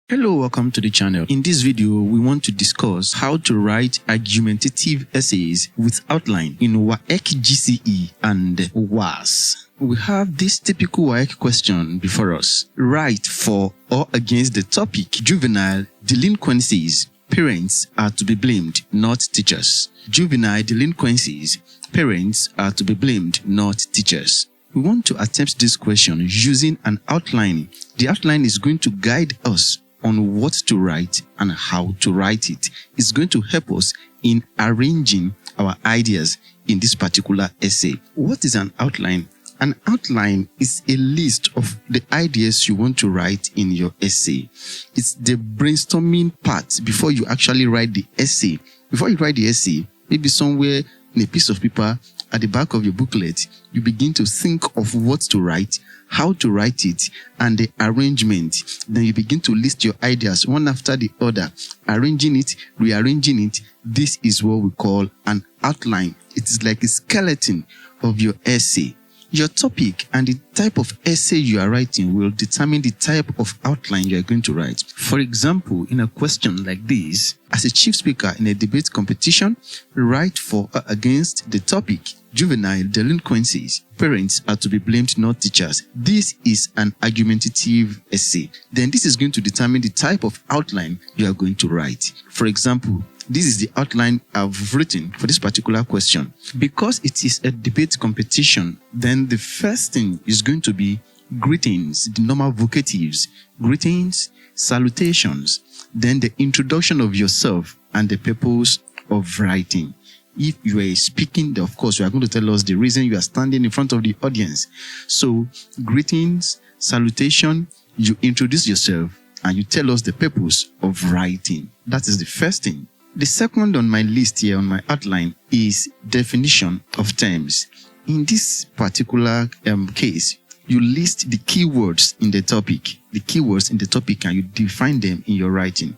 Hello, welcome to the channel. In this video, we want to discuss how to write argumentative essays with outline in WAEC GCE and WASSCE. We have this typical WAEC question before us. Write for or against the topic juvenile delinquencies. Parents are to be blamed, not teachers. Juvenile delinquencies. Parents are to be blamed, not teachers. We want to attempt this question using an outline. The outline is going to guide us on what to write and how to write it. It's going to help us in arranging our ideas in this particular essay. What is an outline? An outline is a list of the ideas you want to write in your essay. It's the brainstorming part before you actually write the essay. Before you write the essay, maybe somewhere in a piece of paper at the back of your booklet, you begin to think of what to write, how to write it, and the arrangement. Then you begin to list your ideas one after the other, arranging it, rearranging it. This is what we call an outline. It is like a skeleton of your essay. Your topic and the type of essay you are writing will determine the type of outline you are going to write. For example, in a question like this, as a chief speaker in a debate competition, write for or against the topic juvenile delinquencies. Parents are to be blamed, not teachers. This is an argumentative essay. Then this is going to determine the type of outline you are going to write. For example, this is the outline I've written for this particular question. Because it is a debate competition, then the first thing is going to be greetings, the normal vocatives, greetings, salutations, then the introduction of yourself and the purpose of writing. If you are speaking, of course, you are going to tell us the reason you are standing in front of the audience. So, greetings, salutation, you introduce yourself and you tell us the purpose of writing. That is the first thing. The second on my list here, on my outline, is definition of terms. In this particular case, you list the keywords in the topic. The keywords in the topic, and you define them in your writing.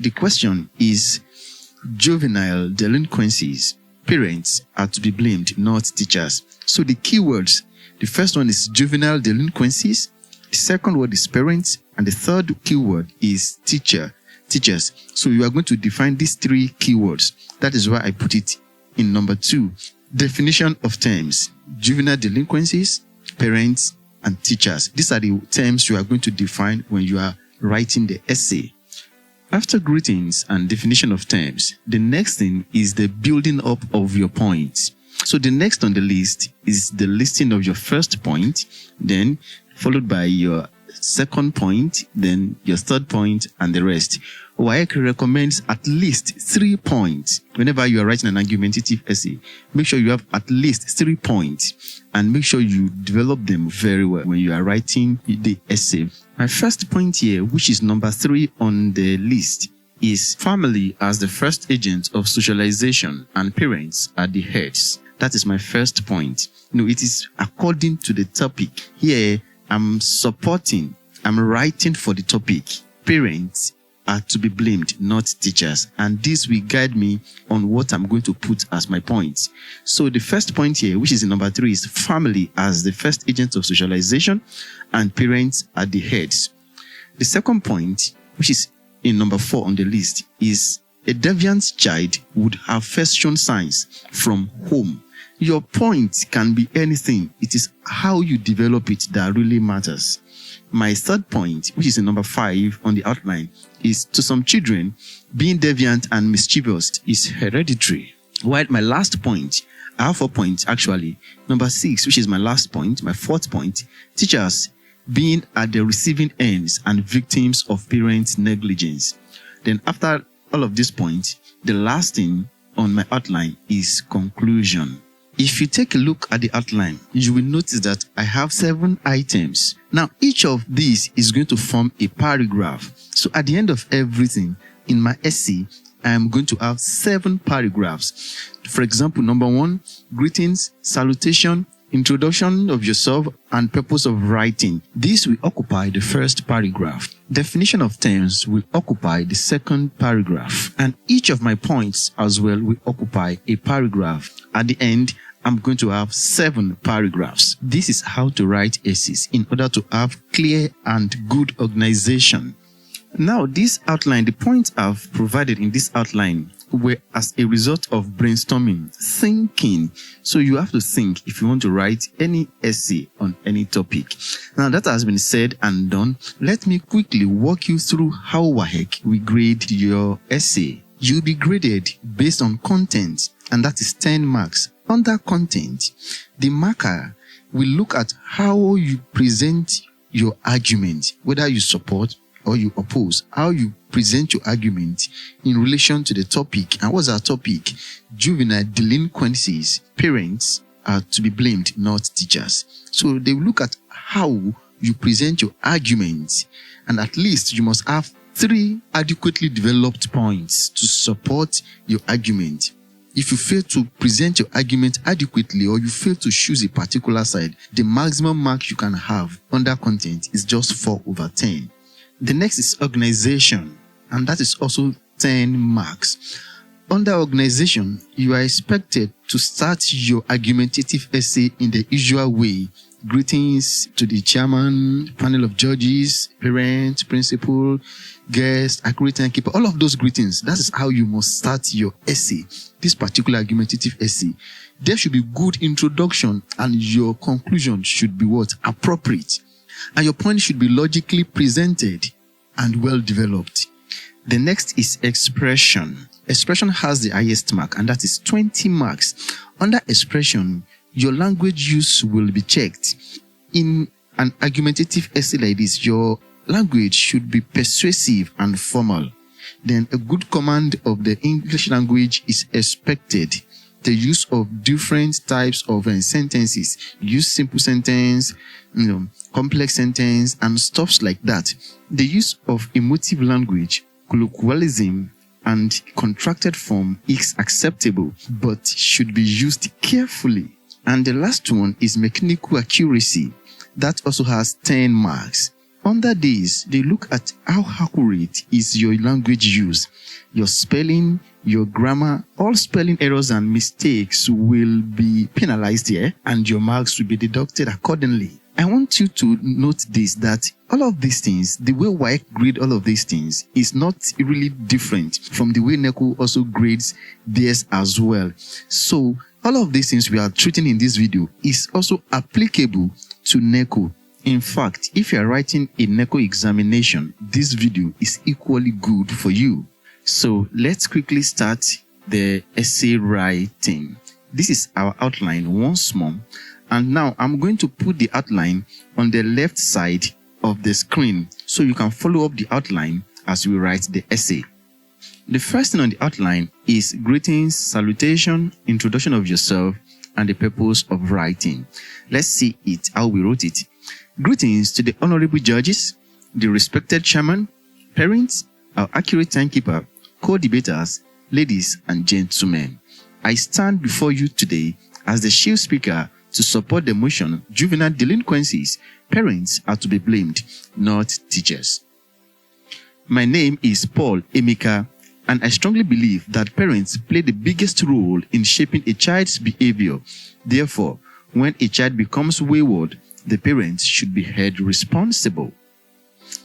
The question is juvenile delinquencies. Parents are to be blamed, not teachers. So the keywords, the first one is juvenile delinquencies. The second word is parents. And the third keyword is teachers. So you are going to define these three keywords. That is why I put it in number 2. Definition of terms. Juvenile delinquencies, parents, and teachers. These are the terms you are going to define when you are writing the essay. After greetings and definition of terms, the next thing is the building up of your points. So the next on the list is the listing of your first point, then followed by your second point, then your third point, and the rest. WAEC recommends at least 3 points. Whenever you are writing an argumentative essay, make sure you have at least 3 points and make sure you develop them very well when you are writing the essay. My first point here, which is number 3 on the list, is family as the first agent of socialization and parents are the heads. That is my first point. It is according to the topic. Here, I'm writing for the topic. Parents are to be blamed, not teachers. And this will guide me on what I'm going to put as my points. So the first point here, which is in number 3, is family as the first agent of socialization and parents are the heads. The second point, which is in number 4 on the list, is a deviant child would have first shown signs from home. Your point can be anything. It is how you develop it that really matters. My third point, which is in number 5 on the outline, is to some children, being deviant and mischievous is hereditary. While my last point, I have 4 points actually. Number 6, which is my last point, my fourth point, teachers being at the receiving ends and victims of parents' negligence. Then after all of these points, the last thing on my outline is conclusion. If you take a look at the outline, you will notice that I have 7 items. Now, each of these is going to form a paragraph. So at the end of everything in my essay, I am going to have 7 paragraphs. For example, number 1, greetings, salutation, introduction of yourself, and purpose of writing. This will occupy the first paragraph. Definition of terms will occupy the second paragraph. And each of my points as well will occupy a paragraph. At the end, I'm going to have 7 paragraphs. This is how to write essays in order to have clear and good organization. Now, this outline, the points I've provided in this outline were as a result of brainstorming, thinking. So you have to think if you want to write any essay on any topic. Now that has been said and done, let me quickly walk you through how WAEC will grade your essay. You'll be graded based on content, and that is 10 marks. Under content, the marker will look at how you present your argument, whether you support or you oppose, how you present your argument in relation to the topic. And what's our topic? Juvenile delinquencies. Parents are to be blamed, not teachers. So they will look at how you present your argument, and at least you must have 3 adequately developed points to support your argument. If you fail to present your argument adequately, or you fail to choose a particular side, the maximum mark you can have under content is just 4/10. The next is organization, and that is also 10 marks. Under organization, you are expected to start your argumentative essay in the usual way. Greetings to the chairman, panel of judges, parents, principal, guest, accurate timekeeper, all of those greetings. That is how you must start your essay, this particular argumentative essay. There should be good introduction, and your conclusion should be what? Appropriate. And your point should be logically presented and well developed. The next is expression. Expression has the highest mark, and that is 20 marks. Under expression, your language use will be checked. In an argumentative essay like this, your language should be persuasive and formal. Then a good command of the English language is expected. The use of different types of sentences, use simple sentence, complex sentence, and stuffs like that. The use of emotive language, colloquialism, and contracted form is acceptable, but should be used carefully. And the last one is mechanical accuracy. That also has 10 marks. Under these, they look at how accurate is your language use. Your spelling, your grammar, all spelling errors and mistakes will be penalized here, and your marks will be deducted accordingly. I want you to note this, that all of these things, the way WAEC grade all of these things is not really different from the way NECO also grades theirs as well. So all of these things we are treating in this video is also applicable to NECO. In fact, if you are writing a NECO examination, this video is equally good for you. So let's quickly start the essay writing. This is our outline once more. And now I'm going to put the outline on the left side of the screen so you can follow up the outline as we write the essay. The first thing on the outline is greetings, salutation, introduction of yourself, and the purpose of writing. Let's see it, how we wrote it. Greetings to the honorable judges, the respected chairman, parents, our accurate timekeeper, co-debaters, ladies and gentlemen. I stand before you today as the chief speaker to support the motion juvenile delinquencies. Parents are to be blamed, not teachers. My name is Paul Emeka, and I strongly believe that parents play the biggest role in shaping a child's behavior. Therefore, when a child becomes wayward, the parents should be held responsible.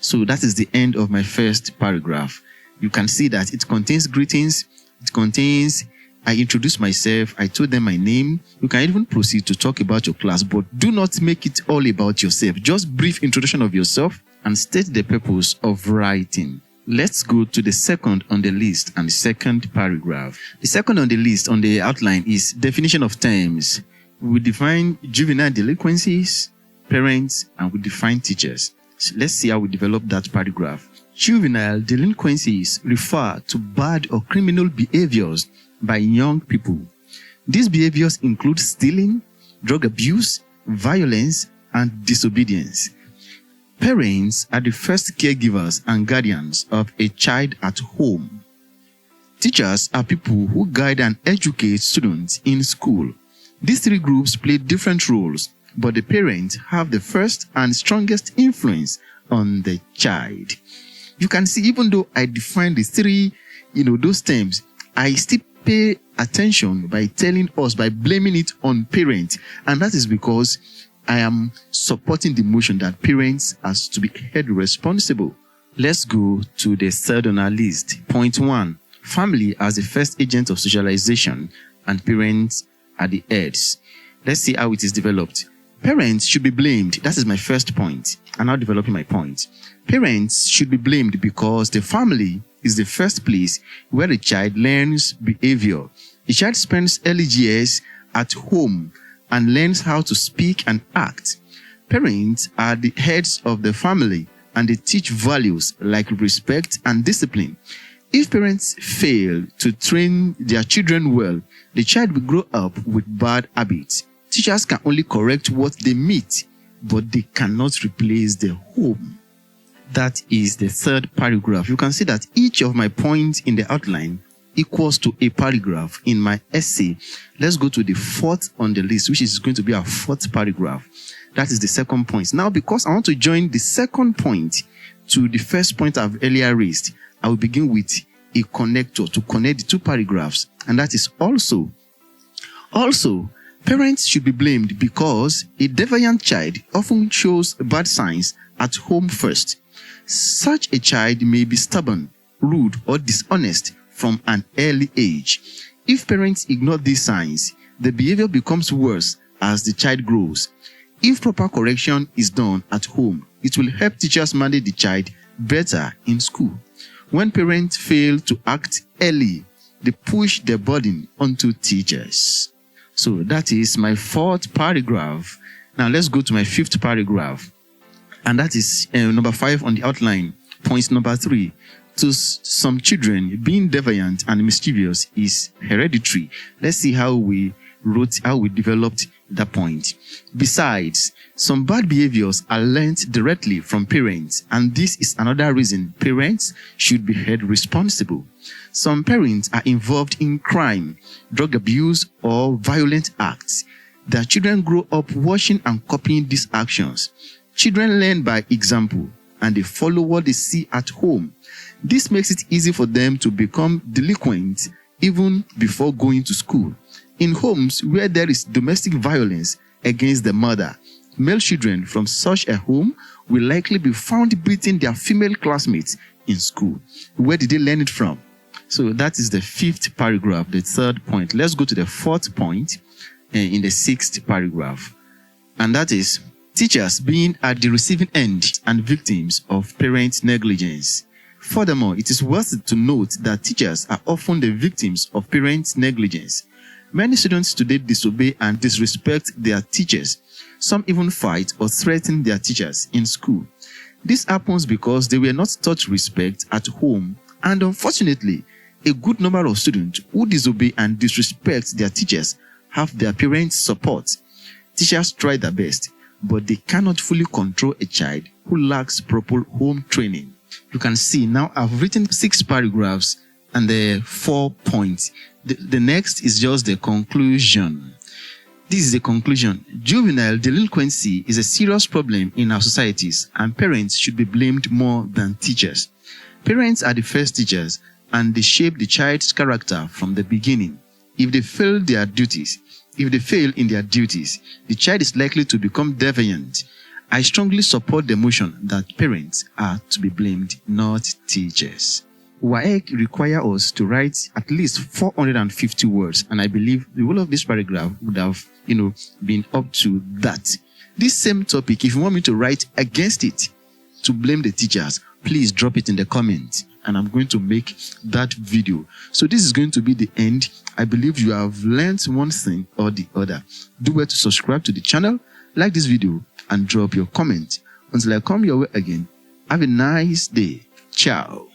So that is the end of my first paragraph. You can see that it contains greetings, it contains I introduced myself, I told them my name. You can even proceed to talk about your class, but do not make it all about yourself. Just brief introduction of yourself and state the purpose of writing. Let's go to the second on the list and the second paragraph. The second on the list on the outline is definition of terms. We define juvenile delinquencies, parents, and we define teachers. So let's see how we develop that paragraph. Juvenile delinquencies refer to bad or criminal behaviors by young people. These behaviors include stealing, drug abuse, violence, and disobedience. Parents are the first caregivers and guardians of a child at home. Teachers are people who guide and educate students in school. These three groups play different roles, but the parents have the first and strongest influence on the child. You can see, even though I define the three, those terms, I still pay attention by telling us, by blaming it on parents. And that is because I am supporting the motion that parents are to be held responsible Let's go to the third on our list. Point 1. Family as the first agent of socialization and parents are the heads. Let's see how it is developed. Parents should be blamed. That is my first point. I'm now developing my point. Parents should be blamed because the family is the first place where the child learns behavior. The child spends early years at home and learns how to speak and act. Parents are the heads of the family and they teach values like respect and discipline. If parents fail to train their children well, the child will grow up with bad habits. Teachers can only correct what they meet, but they cannot replace the home. That is the third paragraph. You can see that each of my points in the outline equals to a paragraph in my essay. Let's go to the fourth on the list, which is going to be our fourth paragraph. That is the second point. Now, because I want to join the second point to the first point I've earlier raised, I will begin with a connector to connect the two paragraphs, and that is also. Parents should be blamed because a deviant child often shows bad signs at home first. Such a child may be stubborn, rude, or dishonest from an early age. If parents ignore these signs, the behavior becomes worse as the child grows. If proper correction is done at home, it will help teachers manage the child better in school. When parents fail to act early, they push the burden onto teachers. So that is my fourth paragraph. Now let's go to my fifth paragraph. And that is number 5 on the outline. Point number 3. To some children, being deviant and mischievous is hereditary. Let's see how we developed that point. Besides, some bad behaviors are learned directly from parents, and this is another reason parents should be held responsible. Some parents are involved in crime, drug abuse, or violent acts. Their children grow up watching and copying these actions. Children learn by example, and they follow what they see at home. This makes it easy for them to become delinquent even before going to school. In homes where there is domestic violence against the mother, male children from such a home will likely be found beating their female classmates in school. Where did they learn it from? So that is the fifth paragraph, the third point. Let's go to the fourth point in the sixth paragraph. And that is teachers being at the receiving end and victims of parent negligence. Furthermore, it is worth to note that teachers are often the victims of parent negligence. Many students today disobey and disrespect their teachers. Some even fight or threaten their teachers in school. This happens because they were not taught respect at home, and unfortunately, a good number of students who disobey and disrespect their teachers have their parents' support. Teachers try their best, but they cannot fully control a child who lacks proper home training. You can see now I've written 6 paragraphs and the 4 points. The next is just the conclusion. This is the conclusion. Juvenile delinquency is a serious problem in our societies, and parents should be blamed more than teachers. Parents are the first teachers, and they shape the child's character from the beginning. If they fail in their duties, the child is likely to become deviant. I strongly support the motion that parents are to be blamed, not teachers. WAEC requires us to write at least 450 words, and I believe the whole of this paragraph would have, been up to that. This same topic, if you want me to write against it, to blame the teachers, please drop it in the comments, and I'm going to make that video. So this is going to be the end. I believe you have learned one thing or the other. Do well to subscribe to the channel, like this video, and drop your comment. Until I come your way again, have a nice day. Ciao.